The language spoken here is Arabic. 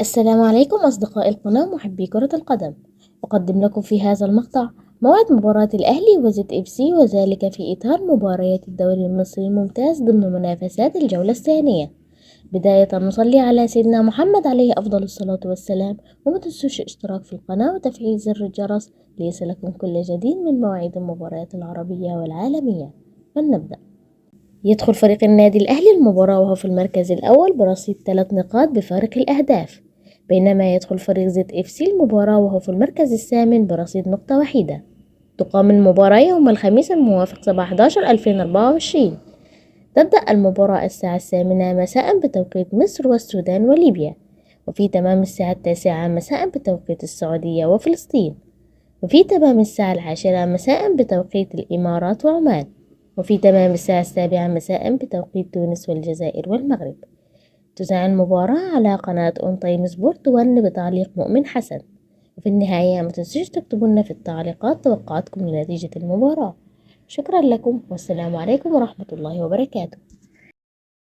السلام عليكم أصدقاء القناة محبي كرة القدم. أقدم لكم في هذا المقطع موعد مباراة الأهلي وزد اف سي، وذلك في إطار مباريات الدوري المصري الممتاز ضمن منافسات الجولة الثانية. بداية نصلي على سيدنا محمد عليه أفضل الصلاة والسلام، وما تنسوش الاشتراك في القناة وتفعيل زر الجرس ليصلكم كل جديد من مواعيد المباريات العربية والعالمية. فلنبدأ. يدخل فريق النادي الأهلي المباراة وهو في المركز الأول برصيد 3 نقاط بفارق الأهداف، بينما يدخل فريق زد اف سي المباراة وهو في المركز الثامن برصيد نقطة واحدة. تقام المباراة يوم الخميس الموافق 7/11/2024. تبدأ المباراة الساعة 8 مساء بتوقيت مصر والسودان وليبيا، وفي تمام الساعة 9 مساء بتوقيت السعودية وفلسطين، وفي تمام الساعة 10 مساء بتوقيت الإمارات وعمان، وفي تمام الساعة 7 مساء بتوقيت تونس والجزائر والمغرب. تذاع المباراة على قناة اون تايم سبورت 1 بتعليق مؤمن حسن. وفي النهاية ما تنسوش تكتبوا لنا في التعليقات توقعاتكم لنتيجة المباراة. شكرا لكم والسلام عليكم ورحمة الله وبركاته.